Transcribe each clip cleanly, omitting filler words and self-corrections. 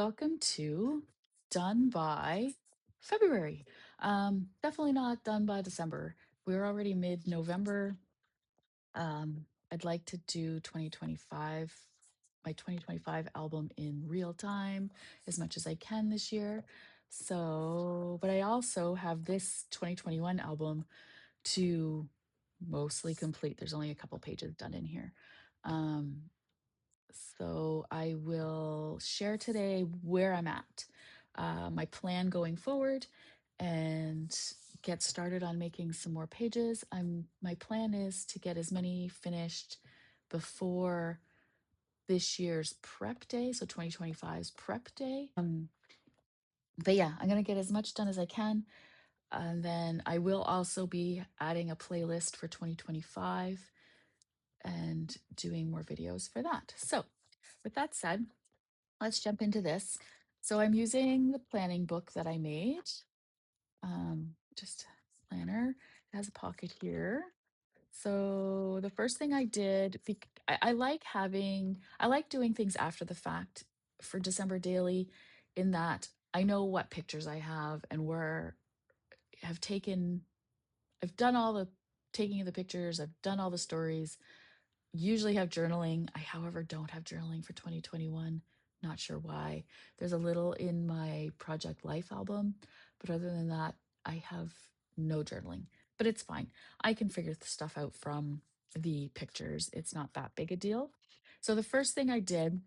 welcome to Done by February. Definitely not done by December. We're already mid-November. I'd like to do 2025, my 2025 album in real time as much as I can this year. So, but I also have this 2021 album to mostly complete. There's only a couple pages done in here. Um, so I will share today where I'm at, my plan going forward, and get started on making some more pages. My plan is to get as many finished before this year's prep day, so 2025's prep day. But yeah, I'm gonna get as much done as I can. And then I will also be adding a playlist for 2025 and doing more videos for that. So with that said, let's jump into this. So I'm using the planning book that I made. Just planner. It has a pocket here. So the first thing I did, I like doing things after the fact for December Daily, in that I know what pictures I have and where have taken, I've done all the taking of the pictures, I've done all the stories, usually have journaling. I, however, don't have journaling for 2021. Not sure why. There's a little in my Project Life album, but other than that, I have no journaling. But it's fine. I can figure the stuff out from the pictures. It's not that big a deal. So the first thing I did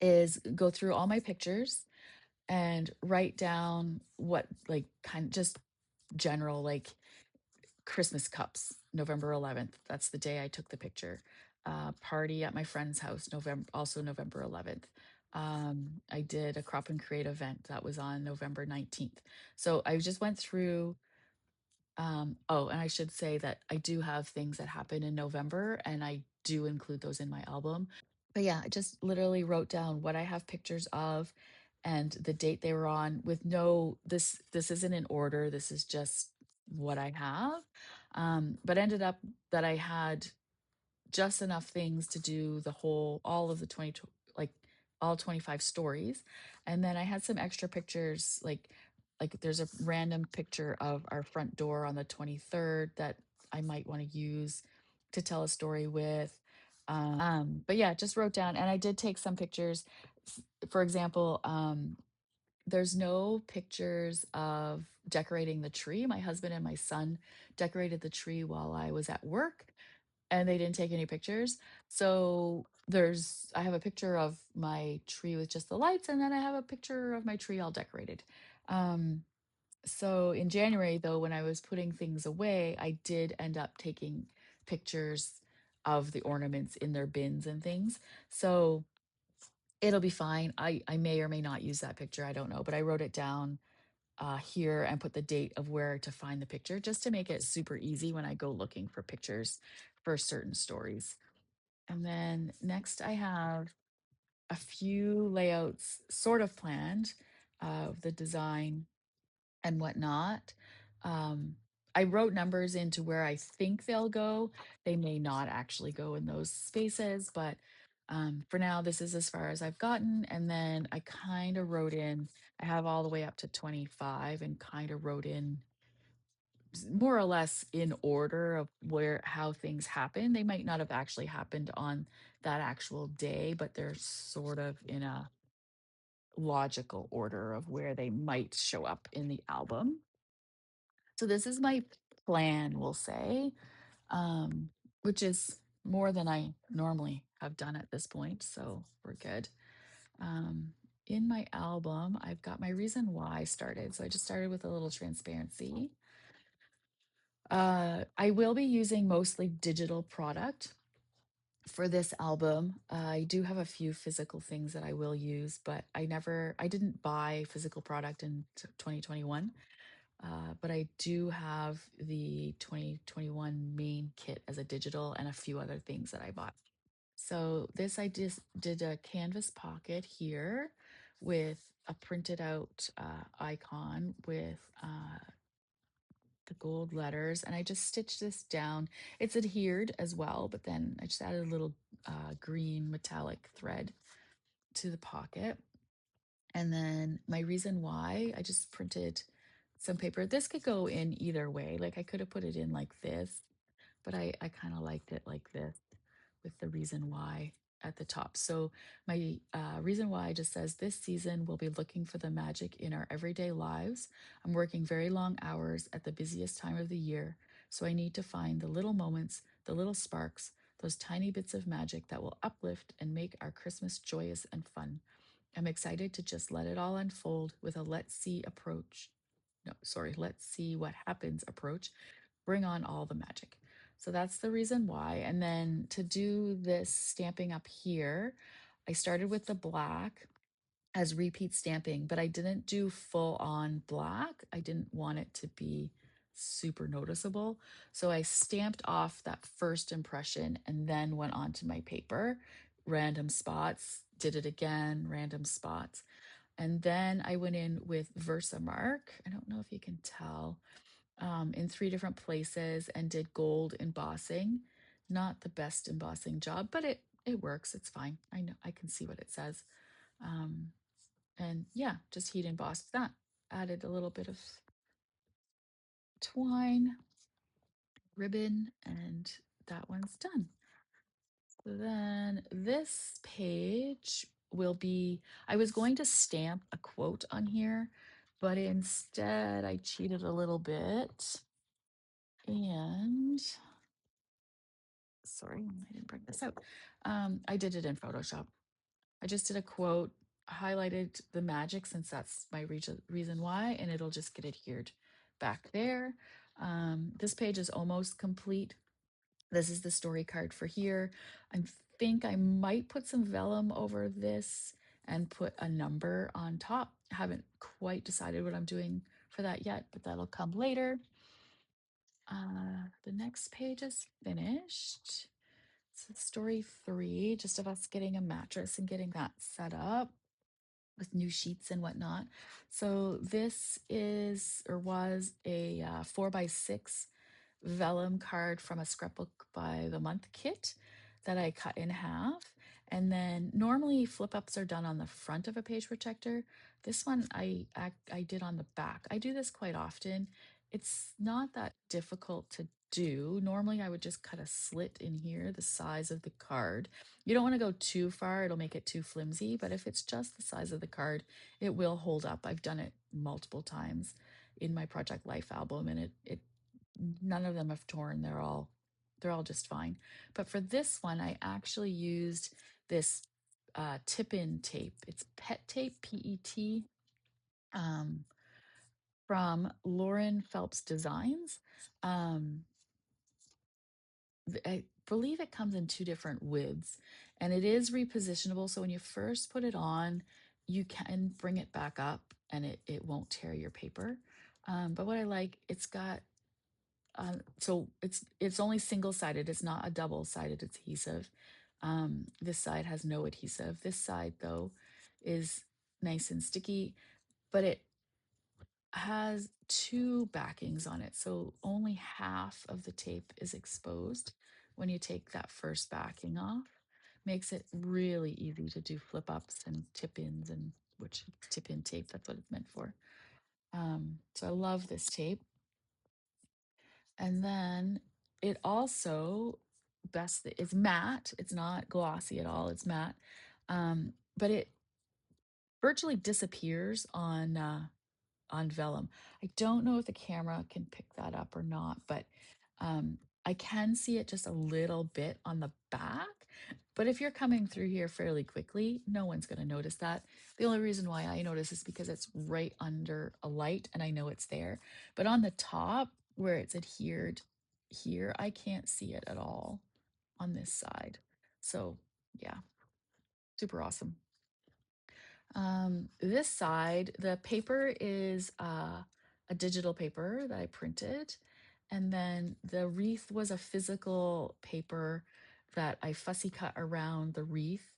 is go through all my pictures and write down what, like, kind of just general, like, Christmas cups, November 11th. That's the day I took the picture. Party at my friend's house, also November 11th. I did a crop and create event that was on November 19th. So I just went through. Oh, and I should say that I do have things that happen in November, and I do include those in my album. But yeah, I just literally wrote down what I have pictures of and the date they were on, with no, this isn't in order. This is just what I have. But ended up that I had just enough things to do all of the 20, like all 25 stories. And then I had some extra pictures, like there's a random picture of our front door on the 23rd that I might want to use to tell a story with. But yeah, just wrote down, and I did take some pictures. For example, there's no pictures of decorating the tree. My husband and my son decorated the tree while I was at work, and they didn't take any pictures. So I have a picture of my tree with just the lights, and then I have a picture of my tree all decorated. Um, so in January, though, when I was putting things away, I did end up taking pictures of the ornaments in their bins and things. So it'll be fine. I may or may not use that picture. I don't know, but I wrote it down here and put the date of where to find the picture, just to make it super easy when I go looking for pictures for certain stories. And then next, I have a few layouts sort of planned of the design and whatnot. Um, I wrote numbers into where I think they'll go. They may not actually go in those spaces, but for now, this is as far as I've gotten. And then I kind of wrote in, I have all the way up to 25, and kind of wrote in more or less in order of how things happen. They might not have actually happened on that actual day, but they're sort of in a logical order of where they might show up in the album. So this is my plan, we'll say, um, which is more than I normally have done at this point. So we're good. Um, in my album, I've got my reason why started. So I just started with a little transparency. I will be using mostly digital product for this album. I do have a few physical things that I will use, but I didn't buy physical product in 2021. But I do have the 2021 main kit as a digital, and a few other things that I bought. So this, I just did a canvas pocket here with a printed out icon with the gold letters, and I just stitched this down. It's adhered as well, but then I just added a little green metallic thread to the pocket. And then my reason why, I just printed some paper. This could go in either way. Like I could have put it in like this, but I kind of liked it like this with the reason why at the top. So my reason why just says this season we'll be looking for the magic in our everyday lives. I'm working very long hours at the busiest time of the year, so I need to find the little moments, the little sparks, those tiny bits of magic that will uplift and make our Christmas joyous and fun. I'm excited to just let it all unfold with a let's see approach. No, sorry, let's see what happens approach. Bring on all the magic. So that's the reason why. And then to do this stamping up here, I started with the black as repeat stamping, but I didn't do full on black. I didn't want it to be super noticeable. So I stamped off that first impression and then went on to my paper, random spots, did it again, random spots. And then I went in with Versamark. I don't know if you can tell, in 3 different places and did gold embossing. Not the best embossing job, but it works. It's fine. I know I can see what it says. Um, and yeah, just heat embossed that. Added a little bit of twine, ribbon, and that one's done. So then this page will be, I was going to stamp a quote on here, but instead I cheated a little bit. And sorry, I didn't bring this out. I did it in Photoshop. I just did a quote, highlighted the magic since that's my reason why, and it'll just get adhered back there. This page is almost complete. This is the story card for here. I think I might put some vellum over this and put a number on top. Haven't quite decided what I'm doing for that yet, but that'll come later. The next page is finished. So story 3, just of us getting a mattress and getting that set up with new sheets and whatnot. So this is or was a 4x6 vellum card from a scrapbook by the month kit that I cut in half. And then normally flip ups are done on the front of a page protector. This one I did on the back. I do this quite often. It's not that difficult to do. Normally I would just cut a slit in here, the size of the card. You don't want to go too far, it'll make it too flimsy, but if it's just the size of the card, it will hold up. I've done it multiple times in my Project Life album, and it none of them have torn. They're all just fine. But for this one, I actually used this tip-in tape. It's Pet Tape, PET, um, from Lauren Phelps Designs. Um, I believe it comes in 2 different widths, and it is repositionable. So when you first put it on, you can bring it back up, and it won't tear your paper. But what I like, it's got so it's only single-sided. It's not a double-sided adhesive. This side has no adhesive. This side, though, is nice and sticky, but it has 2 backings on it. So only half of the tape is exposed when you take that first backing off. Makes it really easy to do flip ups and tip ins, and which tip in tape, that's what it's meant for. So I love this tape. And then it also it's matte. It's not glossy at all. It's matte. But it virtually disappears on vellum. I don't know if the camera can pick that up or not, but I can see it just a little bit on the back. But if you're coming through here fairly quickly, no one's going to notice that. The only reason why I notice is because it's right under a light and I know it's there. But on the top where it's adhered here, I can't see it at all on this side. So yeah, super awesome. This side, the paper is a digital paper that I printed. And then the wreath was a physical paper that I fussy cut around the wreath,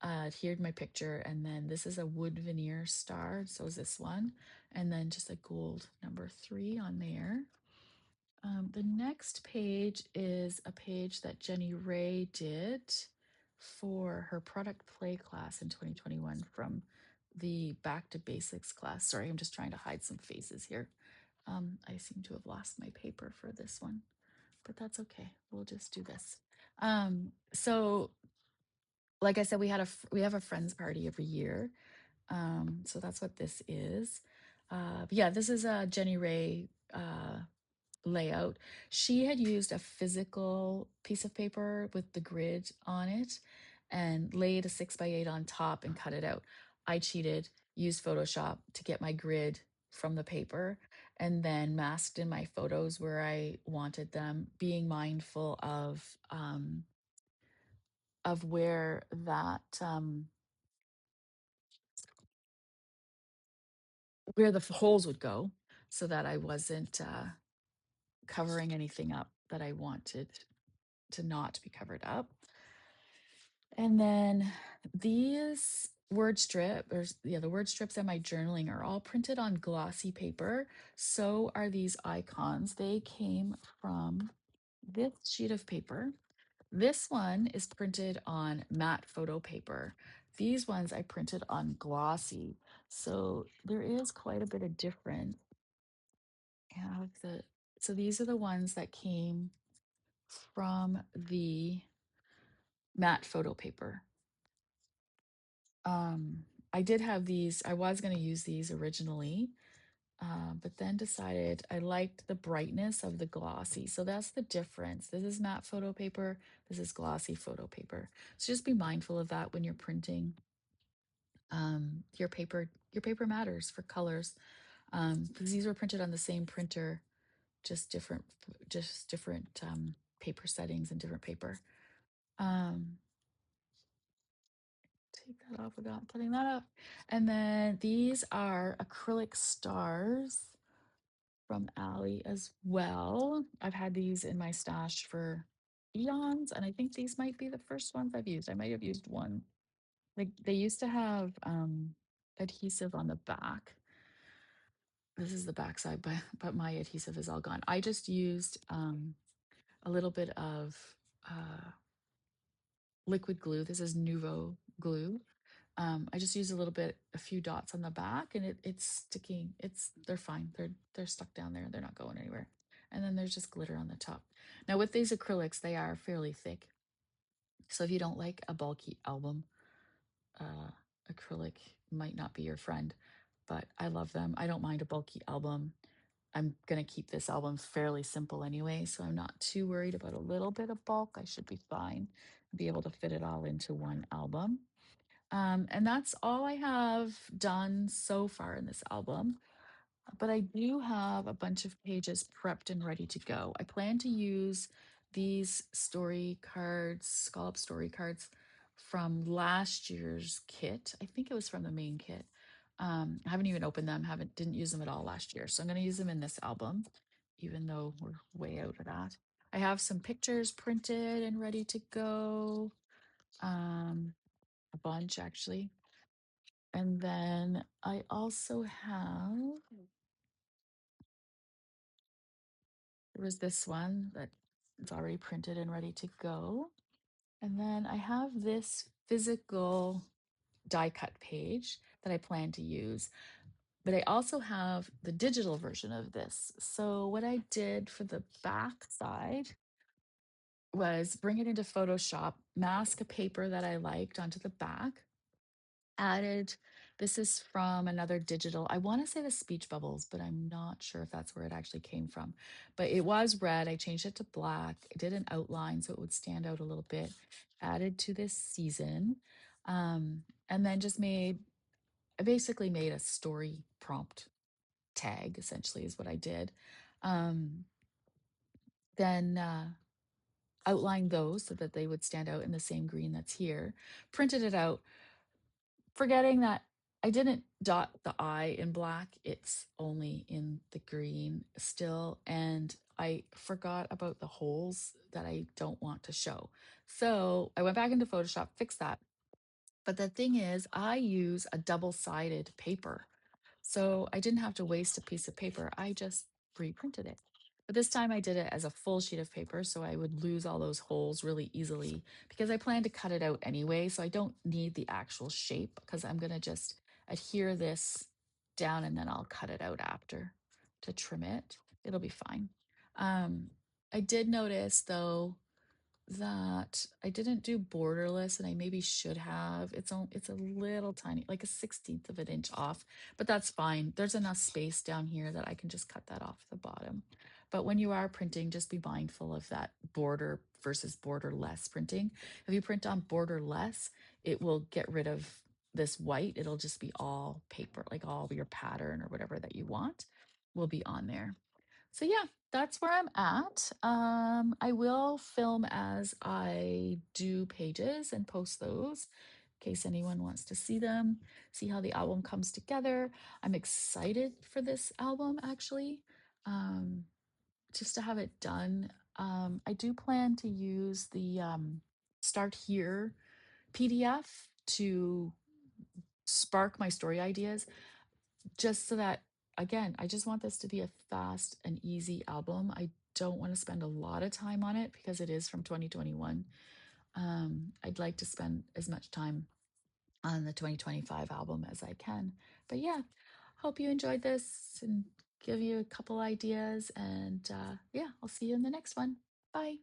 adhered my picture. And then this is a wood veneer star. So is this one. And then just a gold number 3 on there. The next page is a page that Jenny Ray did for her product play class in 2021 from the Back to Basics class. Sorry, I'm just trying to hide some faces here. I seem to have lost my paper for this one, but that's okay. We'll just do this. So like I said, we have a friends party every year. So that's what this is. But yeah, this is a Jenny Ray layout. She had used a physical piece of paper with the grid on it and laid a 6x8 on top and cut it out. I cheated, used Photoshop to get my grid from the paper, and then masked in my photos where I wanted them, being mindful of where that where the holes would go, so that I wasn't covering anything up that I wanted to not be covered up. And then these word strip or yeah, the word strips and my journaling are all printed on glossy paper. So are these icons. They came from this sheet of paper. This one is printed on matte photo paper. These ones I printed on glossy. So there is quite a bit of difference. So these are the ones that came from the matte photo paper. I did have these, I was going to use these originally, but then decided I liked the brightness of the glossy. So that's the difference. This is matte photo paper, this is glossy photo paper. So just be mindful of that when you're printing. Your paper matters for colors. Because these were printed on the same printer, just different paper settings and different paper. Um, take that off without putting that up. And then these are acrylic stars from Ali as well. I've had these in my stash for eons, and I think these might be the first ones I've used. I might have used one. Like they used to have adhesive on the back. This is the back side, but my adhesive is all gone. I just used a little bit of uh, liquid glue. This is Nuvo glue. I just use a little bit, a few dots on the back, and it's sticking. They're fine. They're stuck down there. They're not going anywhere. And then there's just glitter on the top. Now with these acrylics, they are fairly thick. So if you don't like a bulky album, acrylic might not be your friend. But I love them. I don't mind a bulky album. I'm gonna keep this album fairly simple anyway, so I'm not too worried about a little bit of bulk. I should be fine. Be able to fit it all into one album. And that's all I have done so far in this album. But I do have a bunch of pages prepped and ready to go. I plan to use these story cards, scallop story cards from last year's kit. I think it was from the main kit. I haven't even opened them, didn't use them at all last year. So I'm going to use them in this album, even though we're way out of that. I have some pictures printed and ready to go. A bunch actually. And then I also have, there was this one that it's already printed and ready to go. And then I have this physical die cut page that I plan to use. But I also have the digital version of this. So what I did for the back side was bring it into Photoshop, mask a paper that I liked onto the back, added, this is from another digital, I want to say the Speech Bubbles, but I'm not sure if that's where it actually came from. But it was red. I changed it to black. I did an outline so it would stand out a little bit, added to this season. And then I basically made a story prompt tag, essentially, is what I did. Then outlined those so that they would stand out in the same green that's here, printed it out, forgetting that I didn't dot the I in black, it's only in the green still. And I forgot about the holes that I don't want to show. So I went back into Photoshop, fixed that. But the thing is, I use a double-sided paper. So I didn't have to waste a piece of paper. I just reprinted it. But this time I did it as a full sheet of paper, so I would lose all those holes really easily because I plan to cut it out anyway. So I don't need the actual shape because I'm going to just adhere this down and then I'll cut it out after to trim it. It'll be fine. Um, I did notice though that I didn't do borderless and I maybe should have. It's a little tiny, like a 16th of an inch off, but that's fine. There's enough space down here that I can just cut that off the bottom. But when you are printing, just be mindful of that border versus borderless printing. If you print on borderless, it will get rid of this white. It'll just be all paper, like all your pattern or whatever that you want will be on there. So yeah, that's where I'm at. I will film as I do pages and post those in case anyone wants to see them, see how the album comes together. I'm excited for this album actually, um, just to have it done. I do plan to use the Start Here PDF to spark my story ideas just so that, again, I just want this to be a fast and easy album. I don't want to spend a lot of time on it because it is from 2021. I'd like to spend as much time on the 2025 album as I can. But yeah, hope you enjoyed this and give you a couple ideas. And yeah, I'll see you in the next one. Bye.